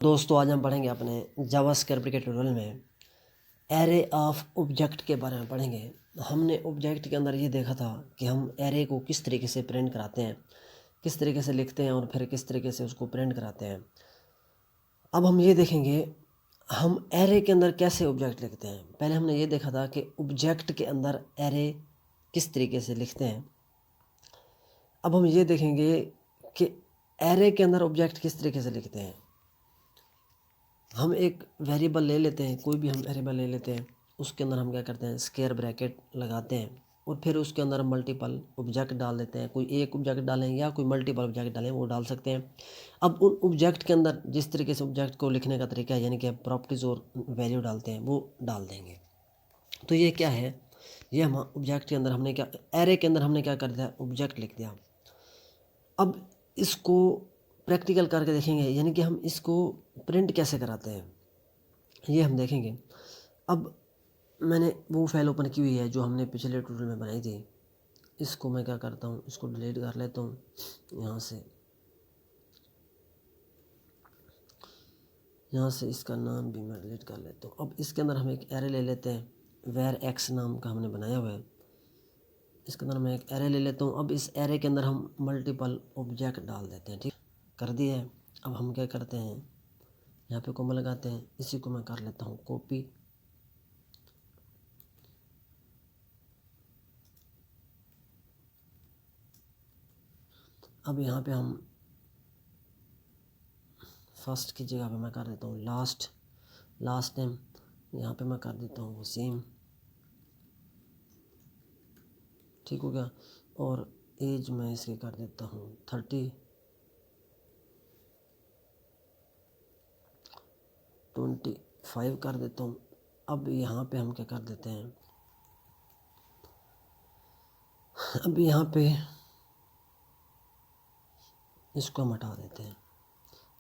दोस्तों आज हम पढ़ेंगे अपने जावास्क्रिप्ट के ट्यूटोरियल में एरे ऑफ ऑब्जेक्ट के बारे में पढ़ेंगे। हमने ऑब्जेक्ट के अंदर ये देखा था कि हम एरे को किस तरीके से प्रिंट कराते हैं, किस तरीके से लिखते हैं और फिर किस तरीके से उसको प्रिंट कराते हैं। अब हम ये देखेंगे हम एरे के अंदर कैसे ऑब्जेक्ट लिखते हैं। पहले हमने ये देखा था कि ऑब्जेक्ट के अंदर एरे किस तरीके से लिखते हैं। अब हम ये देखेंगे कि एरे के अंदर ऑब्जेक्ट किस तरीके से लिखते हैं। हम एक वेरिएबल ले लेते हैं, कोई भी हम वेरिएबल ले लेते हैं, उसके अंदर हम क्या करते हैं स्क्वायर ब्रैकेट लगाते हैं और फिर उसके अंदर हम मल्टीपल ऑब्जेक्ट डाल देते हैं। कोई एक ऑब्जेक्ट डालें या कोई मल्टीपल ऑब्जेक्ट डालें, वो डाल सकते हैं। अब उन ऑब्जेक्ट के अंदर जिस तरीके से ऑब्जेक्ट को लिखने का तरीका है, यानी कि प्रॉपर्टीज़ और वैल्यू डालते हैं, वो डाल देंगे। तो ये क्या है, ये हम ऑब्जेक्ट के अंदर हमने क्या, एरे के अंदर हमने क्या कर दिया, ऑब्जेक्ट लिख दिया। अब इसको प्रैक्टिकल करके देखेंगे, यानी कि हम इसको प्रिंट कैसे कराते हैं ये हम देखेंगे। अब मैंने वो फाइल ओपन की हुई है जो हमने पिछले ट्यूटोरियल में बनाई थी। इसको मैं क्या करता हूँ, इसको डिलीट कर लेता हूँ यहाँ से इसका नाम भी मैं डिलीट कर लेता हूँ। अब इसके अंदर हम एक एरे ले लेते हैं, वेर एक्स नाम का हमने बनाया हुआ है। इसके अंदर मैं एक एरे ले लेता हूँ। अब इस एरे के अंदर हम मल्टीपल ऑब्जेक्ट डाल देते हैं। ठीक कर दिया है। अब हम क्या करते हैं, यहाँ पे कॉमा लगाते हैं, इसी को मैं कर लेता हूँ कॉपी। अब यहाँ पे हम फर्स्ट की जगह पे मैं कर देता हूँ लास्ट नेम, यहाँ पे मैं कर देता हूँ वसीम। ठीक हो गया। और एज मैं इसकी कर देता हूँ 25 कर देता हूँ। अब यहाँ पे हम क्या कर देते हैं, अब यहाँ पे इसको हम हटा देते हैं।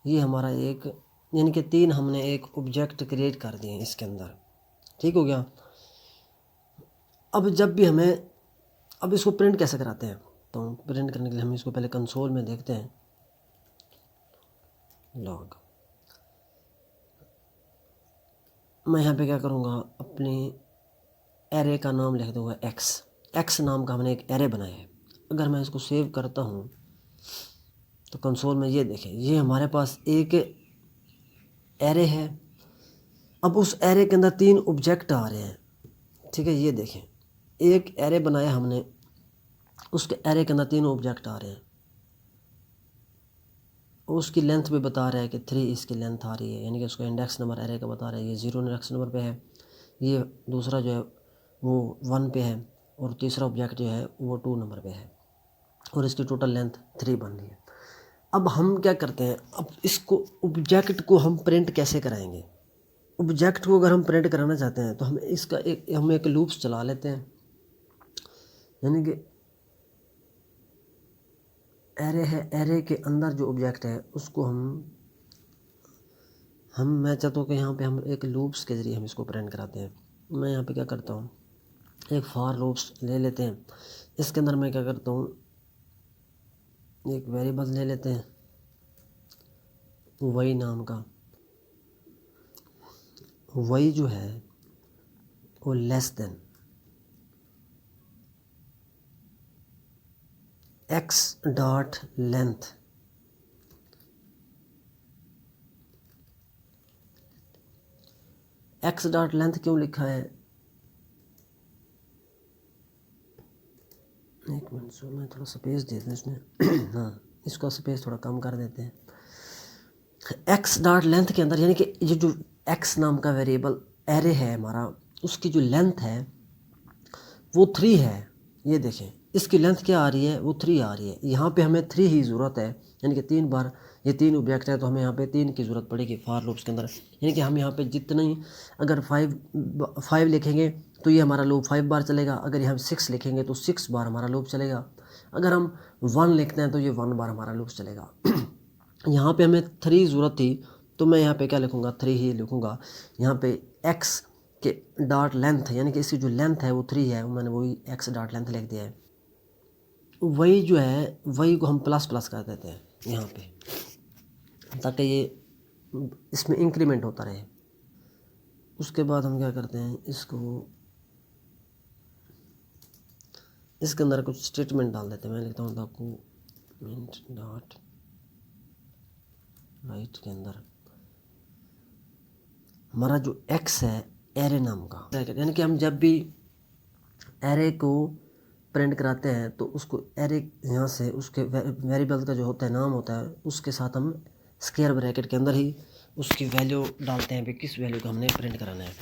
ये हमारा एक, यानी कि 3 हमने एक ऑब्जेक्ट क्रिएट कर दिए इसके अंदर। ठीक हो गया। अब जब भी हमें, अब इसको प्रिंट कैसे कराते हैं, तो प्रिंट करने के लिए हम इसको पहले कंसोल में देखते हैं। लॉग, मैं यहाँ पे क्या करूँगा, अपनी एरे का नाम लिख दूँगा एक्स नाम का हमने एक एरे बनाया है। अगर मैं इसको सेव करता हूँ तो कंसोल में ये देखें, ये हमारे पास एक एरे है। अब उस एरे के अंदर 3 ऑब्जेक्ट आ रहे हैं। ठीक है, ये देखें, एक एरे बनाया हमने, उसके एरे के अंदर 3 ऑब्जेक्ट आ रहे हैं। उसकी लेंथ भी बता रहा है कि 3 इसकी लेंथ आ रही है, यानी कि उसका इंडेक्स नंबर एरे का बता रहा है। ये 0 इंडेक्स नंबर पे है, ये दूसरा जो है वो 1 पे है, और तीसरा ऑब्जेक्ट जो है वो 2 नंबर पे है, और इसकी टोटल लेंथ 3 बन रही है। अब हम क्या करते हैं, अब इसको ऑब्जेक्ट को हम प्रिंट कैसे कराएंगे। ऑब्जेक्ट को अगर हम प्रिंट कराना चाहते हैं तो हम इसका हम एक लूप्स चला लेते हैं, यानी कि एरे है, एरे के अंदर जो ऑब्जेक्ट है उसको मैं चाहता हूँ कि यहाँ पे हम एक लूप्स के ज़रिए हम इसको प्रिंट कराते हैं। मैं यहाँ पे क्या करता हूँ, एक फॉर लूप्स ले लेते हैं। इसके अंदर मैं क्या करता हूँ, एक वेरिएबल ले लेते हैं वही नाम का। वही जो है वो less than x dot length, x dot length क्यों लिखा है, एक मिनट सो मैं थोड़ा स्पेस दे दूँ इसमें हाँ, इसका स्पेस थोड़ा कम कर देते हैं। एक्स डॉट लेंथ के अंदर, यानी कि ये जो एक्स नाम का वेरिएबल एरे है हमारा, उसकी जो लेंथ है वो 3 है। ये देखें, इसकी लेंथ क्या आ रही है, वो 3 आ रही है। यहाँ पे हमें 3 ही ज़रूरत है, यानी कि 3 बार ये 3 ऑब्जेक्ट है तो हमें यहाँ पे 3 की ज़रूरत पड़ेगी फॉर लूप्स के अंदर। यानी कि हम यहाँ पे जितनी, अगर 5 लिखेंगे तो ये हमारा लूप 5 बार चलेगा। अगर हम 6 लिखेंगे तो 6 बार हमारा लूप चलेगा। अगर हम 1 लिखते हैं तो ये 1 बार हमारा लूप चलेगा। यहाँ पे हमें 3 ज़रूरत थी, तो मैं यहाँ पे क्या लिखूँगा, 3 ही लिखूँगा। यहाँ पे एक्स के डॉट लेंथ, यानी कि इसकी जो लेंथ है वो 3 है, मैंने वही एक्स डॉट लेंथ लिख दिया है। वही जो है वही को हम प्लस प्लस कर देते हैं यहाँ पे, ताकि ये इसमें इंक्रीमेंट होता रहे। उसके बाद हम क्या करते हैं, इसके अंदर कुछ स्टेटमेंट डाल देते हैं। मैं लिखता हूँ डॉक्यूमेंट डॉट राइट के अंदर हमारा जो एक्स है एरे नाम का, यानी कि हम जब भी एरे को प्रिंट कराते हैं तो उसको एरे यहाँ से उसके वेरिएबल का जो होता है नाम होता है उसके साथ हम स्क्वायर ब्रैकेट के अंदर ही उसकी वैल्यू डालते हैं कि किस वैल्यू का हमने प्रिंट कराना है।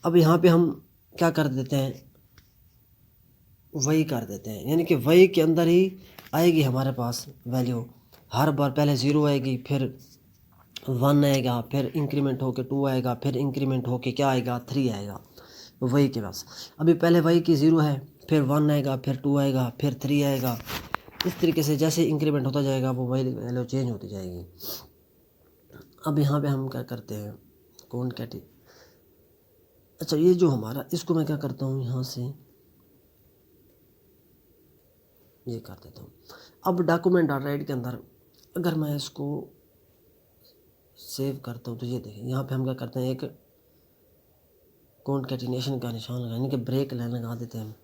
अब यहाँ पे हम क्या कर देते हैं, वही कर देते हैं, यानी कि वही के अंदर ही आएगी हमारे पास वैल्यू। हर बार पहले 0 आएगी, फिर 1 आएगा, फिर इंक्रीमेंट होके 2 आएगा, फिर इंक्रीमेंट होके क्या आएगा 3 आएगा वही के पास। अभी पहले वही की 0 है, फिर 1 आएगा, फिर 2 आएगा, फिर 3 आएगा। इस तरीके से जैसे इंक्रीमेंट होता जाएगा वो वही वैल्यू चेंज होती जाएगी। अब यहाँ पे हम क्या करते हैं, कौन कैटी, अच्छा ये जो हमारा, इसको मैं क्या करता हूँ यहाँ से ये कर देता हूँ। अब डॉक्यूमेंट डॉट राइट के अंदर अगर मैं इसको सेव करता हूँ तो ये देखें, यहाँ पे हम क्या करते हैं, एक कॉन्कैटिनेशन का निशान लगा, यानी कि ब्रेक लाइन लगा देते हैं हम।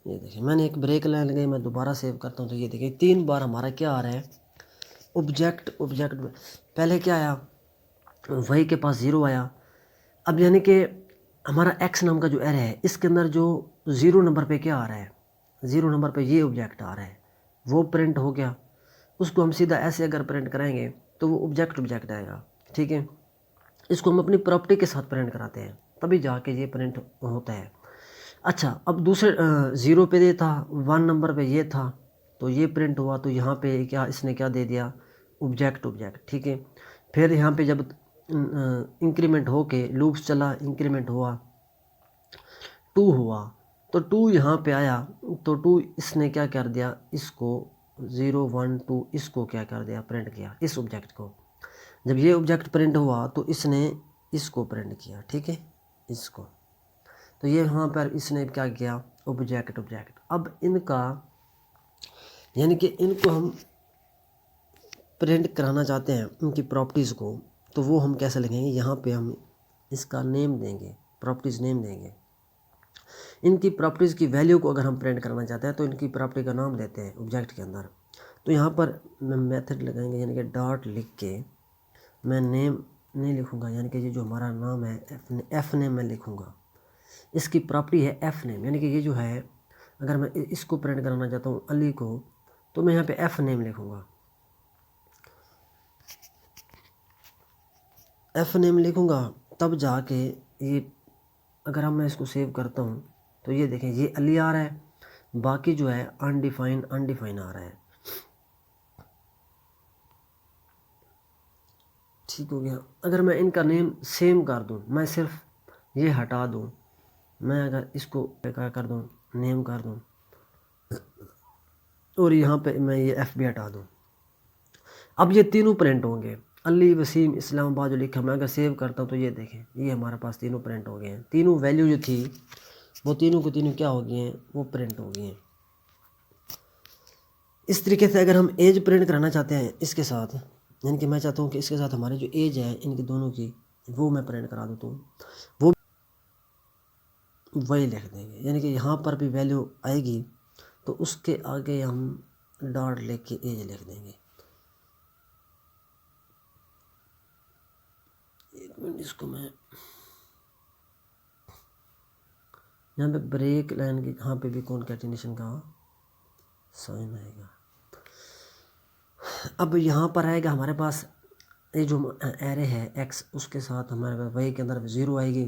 ये देखिए मैंने एक ब्रेक लाइन लगाई, मैं दोबारा सेव करता हूँ तो ये देखिए 3 बार हमारा क्या आ रहा है, ऑब्जेक्ट पहले क्या आया, वही के पास 0 आया। अब यानी कि हमारा एक्स नाम का जो एरे है इसके अंदर जो 0 नंबर पे क्या आ रहा है, 0 नंबर पे ये ऑब्जेक्ट आ रहा है, वो प्रिंट हो गया। उसको हम सीधा ऐसे अगर प्रिंट कराएंगे तो वो ऑब्जेक्ट आएगा, ठीक है। इसको हम अपनी प्रॉपर्टी के साथ प्रिंट कराते हैं तभी जाके ये प्रिंट होता है। अच्छा अब दूसरे 0 पे ये था, 1 नंबर पे ये था, तो ये प्रिंट हुआ, तो यहाँ पे क्या इसने क्या दे दिया, ऑब्जेक्ट, ठीक है। फिर यहाँ पे जब इंक्रीमेंट हो के लूप्स चला, इंक्रीमेंट हुआ 2 हुआ, तो 2 यहाँ पे आया, तो 2 इसने क्या कर दिया, इसको 0 1 2 इसको क्या कर दिया, प्रिंट किया इस ऑब्जेक्ट को। जब ये ऑब्जेक्ट प्रिंट हुआ तो इसने इसको प्रिंट किया, ठीक है, इसको। तो ये यहाँ पर इसने क्या किया, ऑब्जेक्ट। अब इनका यानी कि इनको हम प्रिंट कराना चाहते हैं इनकी प्रॉपर्टीज़ को, तो वो हम कैसे लिखेंगे, यहाँ पे हम इसका नेम देंगे, प्रॉपर्टीज़ नेम देंगे। इनकी प्रॉपर्टीज़ की वैल्यू को अगर हम प्रिंट करना चाहते हैं तो इनकी प्रॉपर्टी का नाम देते हैं ऑब्जेक्ट के अंदर। तो यहाँ पर मेथड लगाएंगे, यानी कि डॉट लिख के मैं नेम नहीं लिखूँगा, यानी कि ये जो हमारा नाम है एफ नेम मैं लिखूँगा। इसकी प्रॉपर्टी है एफ नेम, यानी कि ये जो है अगर मैं इसको प्रिंट कराना चाहता हूँ अली को, तो मैं यहाँ पे एफ नेम लिखूँगा, एफ नेम लिखूँगा, तब जाके ये अगर मैं इसको सेव करता हूँ तो ये देखें ये अली आ रहा है, बाकी जो है अनडिफाइन आ रहा है। ठीक हो गया। अगर मैं इनका नेम सेम कर दूँ, मैं सिर्फ ये हटा दूँ, मैं अगर इसको क्या कर दूँ, नेम कर दूँ, और यहाँ पे मैं ये एफ भी हटा दूँ, अब ये तीनों प्रिंट होंगे, अली वसीम इस्लामाबाद जो लिखा। मैं अगर सेव करता हूँ तो ये देखें ये हमारे पास तीनों प्रिंट हो गए हैं। तीनों वैल्यू जो थी वो तीनों को तीनों क्या हो गई हैं, वो प्रिंट हो गई हैं। इस तरीके से अगर हम एज प्रिंट कराना चाहते हैं इसके साथ, यानी कि मैं चाहता हूँ कि इसके साथ हमारे जो एज है इनकी दोनों की वो मैं प्रिंट करा दूँ, तो वो वही लिख देंगे, यानी कि यहाँ पर भी वैल्यू आएगी तो उसके आगे हम डॉट लिख के एज लिख देंगे। एक मिनट, इसको मैं यहाँ पे ब्रेक लाइन की यहाँ पे भी कॉन्कैटिनेशन का साइन आएगा। अब यहाँ पर आएगा हमारे पास ये जो एरे है एक्स, उसके साथ हमारे पास वही के अंदर 0 आएगी,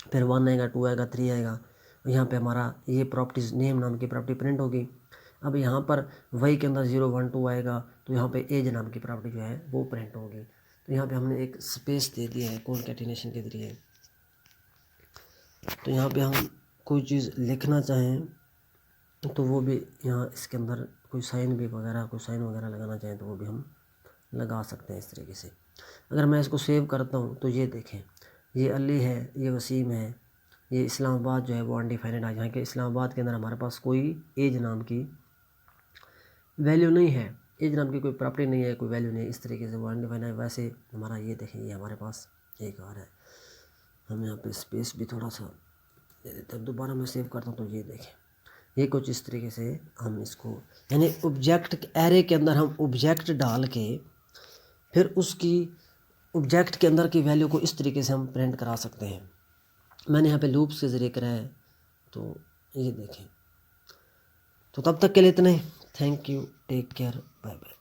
फिर 1 आएगा, 2 आएगा, 3 आएगा। यहाँ पे हमारा ये प्रॉपर्टीज़ नेम नाम की प्रॉपर्टी प्रिंट होगी। अब यहाँ पर वही के अंदर 0 1 2 आएगा, तो यहाँ पे एज नाम की प्रॉपर्टी जो है वो प्रिंट होगी। तो यहाँ पे हमने एक स्पेस दे दिया है कॉन्कैटिनेशन के जरिए। तो यहाँ पे हम कोई चीज़ लिखना चाहें तो वो भी यहाँ इसके अंदर कोई साइन वगैरह लगाना चाहें तो वो भी हम लगा सकते हैं इस तरीके से। अगर मैं इसको सेव करता हूँ तो ये देखें ये अली है, ये वसीम है, ये इस्लामाबाद जो है वो अनडिफाइंड आ, यहाँ के इस्लामाबाद के अंदर हमारे पास कोई एज नाम की वैल्यू नहीं है, एज नाम की कोई प्रॉपर्टी नहीं है, कोई वैल्यू नहीं है, इस तरीके से वो अनडिफाइन है। वैसे हमारा ये देखें, ये हमारे पास एक और है, हम यहाँ पे स्पेस भी थोड़ा सा दे देते हैं। दोबारा मैं सेव करता हूँ तो ये देखें, ये कुछ इस तरीके से हम इसको, यानी ऑब्जेक्ट एरे के अंदर हम ऑब्जेक्ट डाल के फिर उसकी ऑब्जेक्ट के अंदर की वैल्यू को इस तरीके से हम प्रिंट करा सकते हैं। मैंने यहाँ पे लूप्स के ज़रिए करा है, तो ये देखें। तो तब तक के लिए इतना ही। Thank you, take care, bye bye.